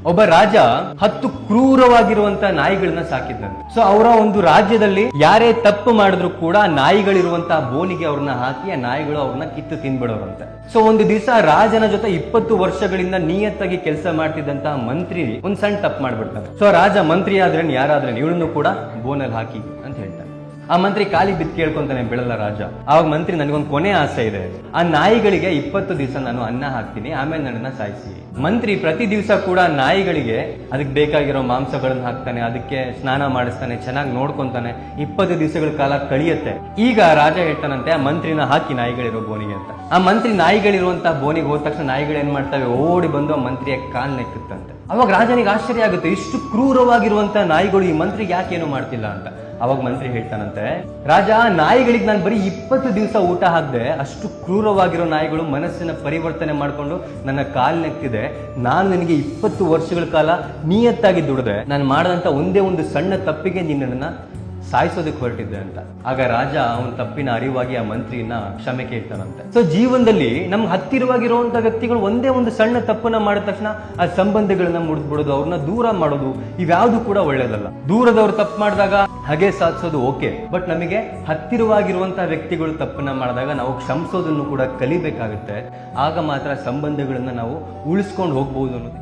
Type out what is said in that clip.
ಒಬ್ಬ ರಾಜ 10 ಕ್ರೂರವಾಗಿರುವಂತ ನಾಯಿಗಳನ್ನ ಸಾಕಿದ್ದಂತೆ. ಸೊ ಅವರ ಒಂದು ರಾಜ್ಯದಲ್ಲಿ ಯಾರೇ ತಪ್ಪು ಮಾಡಿದ್ರು ಕೂಡ ನಾಯಿಗಳಿರುವಂತಹ ಬೋನಿಗೆ ಅವ್ರನ್ನ ಹಾಕಿ ಆ ನಾಯಿಗಳು ಅವ್ರನ್ನ ಕಿತ್ತು ತಿನ್ಬಿಡೋರಂತೆ. ಸೊ ಒಂದು ದಿವಸ ರಾಜನ ಜೊತೆ 20 ವರ್ಷಗಳಿಂದ ನಿಯತ್ತಾಗಿ ಕೆಲಸ ಮಾಡ್ತಿದ್ದಂತಹ ಮಂತ್ರಿ ಒಂದ್ ಸಣ್ಣ ತಪ್ಪು ಮಾಡ್ಬಿಡ್ತಾನೆ. ಸೊ ರಾಜ ಮಂತ್ರಿ ಆದ್ರೇನ್ ಯಾರಾದ್ರೇನ್ ಇವಳನ್ನು ಕೂಡ ಬೋನಲ್ಲಿ ಹಾಕಿ ಅಂತ ಹೇಳ್ತಾನೆ. ಆ ಮಂತ್ರಿ ಕಾಲಿ ಬಿದ್ದು ಕೇಳ್ಕೊಂತಾನೆ ಬಿಡಲ್ಲ ರಾಜ. ಆವಾಗ ಮಂತ್ರಿ ನನಗೊಂದು ಕೊನೆ ಆಸೆ ಇದೆ, ಆ ನಾಯಿಗಳಿಗೆ 20 ದಿವಸ ನಾನು ಅನ್ನ ಹಾಕ್ತೀನಿ, ಆಮೇಲೆ ನನ್ನನ್ನ ಸಾಯಿಸಿ. ಮಂತ್ರಿ ಪ್ರತಿ ದಿವಸ ಕೂಡ ನಾಯಿಗಳಿಗೆ ಅದಕ್ಕೆ ಬೇಕಾಗಿರೋ ಮಾಂಸಗಳನ್ನ ಹಾಕ್ತಾನೆ, ಅದಕ್ಕೆ ಸ್ನಾನ ಮಾಡಿಸ್ತಾನೆ, ಚೆನ್ನಾಗಿ ನೋಡ್ಕೊಂತಾನೆ. 20 ದಿವಸಗಳ ಕಾಲ ಕಳಿಯುತ್ತೆ. ಈಗ ರಾಜ ಹೇಳ್ತಾನಂತೆ ಆ ಮಂತ್ರಿನ ಹಾಕಿ ನಾಯಿಗಳಿರೋ ಬೋನಿಗೆ ಅಂತ. ಆ ಮಂತ್ರಿ ನಾಯಿಗಳಿರುವಂತಹ ಬೋನಿಗೆ ಹೋದ ತಕ್ಷಣ ನಾಯಿಗಳು ಏನ್ ಮಾಡ್ತವೆ, ಓಡಿ ಬಂದು ಆ ಮಂತ್ರಿಯ ಕಾಲ್ ನೆಕ್ಕುತ್ತಂತೆ. ಅವಾಗ ರಾಜನಿಗೆ ಆಶ್ಚರ್ಯ ಆಗುತ್ತೆ, ಇಷ್ಟು ಕ್ರೂರವಾಗಿರುವಂತಹ ನಾಯಿಗಳು ಈ ಮಂತ್ರಿಗೆ ಯಾಕೇನು ಮಾಡ್ತಿಲ್ಲ ಅಂತ. ಅವಾಗ ಮಂತ್ರಿ ಹೇಳ್ತಾನಂತೆ, ರಾಜ ನಾಯಿಗಳಿಗೆ ನಾನು ಬರೀ 20 ದಿವಸ ಊಟ ಹಾಕ್ದೆ, ಅಷ್ಟು ಕ್ರೂರವಾಗಿರೋ ನಾಯಿಗಳು ಮನಸ್ಸಿನ ಪರಿವರ್ತನೆ ಮಾಡ್ಕೊಂಡು ನನ್ನ ಕಾಲ್ ನೆಕ್ತಿದೆ. ನಾನು ನಿನಗೆ 20 ವರ್ಷಗಳ ಕಾಲ ನಿಯತ್ತಾಗಿ ದುಡಿದೆ, ನಾನು ಮಾಡಿದಂತ ಒಂದೇ ಒಂದು ಸಣ್ಣ ತಪ್ಪಿಗೆ ನಿನ್ನನ್ನ ಸಾಯಿಸೋದಕ್ಕೆ ಹೊರಟಿದ್ದೆ ಅಂತ. ಆಗ ರಾಜ ಅವನ ತಪ್ಪಿನ ಅರಿವಾಗಿ ಆ ಮಂತ್ರಿಯನ್ನ ಕ್ಷಮೆ ಕೇಳ್ತಾನಂತೆ. ಸೊ ಜೀವನದಲ್ಲಿ ನಮ್ಗೆ ಹತ್ತಿರವಾಗಿರುವಂತ ವ್ಯಕ್ತಿಗಳು ಒಂದೇ ಒಂದು ಸಣ್ಣ ತಪ್ಪನ್ನ ಮಾಡಿದ ತಕ್ಷಣ ಆ ಸಂಬಂಧಗಳನ್ನ ಮುರಿದ್ಬಿಡೋದು, ಅವ್ರನ್ನ ದೂರ ಮಾಡೋದು, ಇವ್ಯಾವುದು ಕೂಡ ಒಳ್ಳೇದಲ್ಲ. ದೂರದವ್ರು ತಪ್ಪು ಮಾಡಿದಾಗ ಹಾಗೆ ಸಾಧಿಸೋದು ಓಕೆ, ಬಟ್ ನಮಗೆ ಹತ್ತಿರವಾಗಿರುವಂತಹ ವ್ಯಕ್ತಿಗಳು ತಪ್ಪನ್ನ ಮಾಡಿದಾಗ ನಾವು ಕ್ಷಮಿಸೋದನ್ನು ಕೂಡ ಕಲಿಬೇಕಾಗುತ್ತೆ. ಆಗ ಮಾತ್ರ ಸಂಬಂಧಗಳನ್ನ ನಾವು ಉಳಿಸ್ಕೊಂಡು ಹೋಗ್ಬಹುದು ಅನ್ನೋದು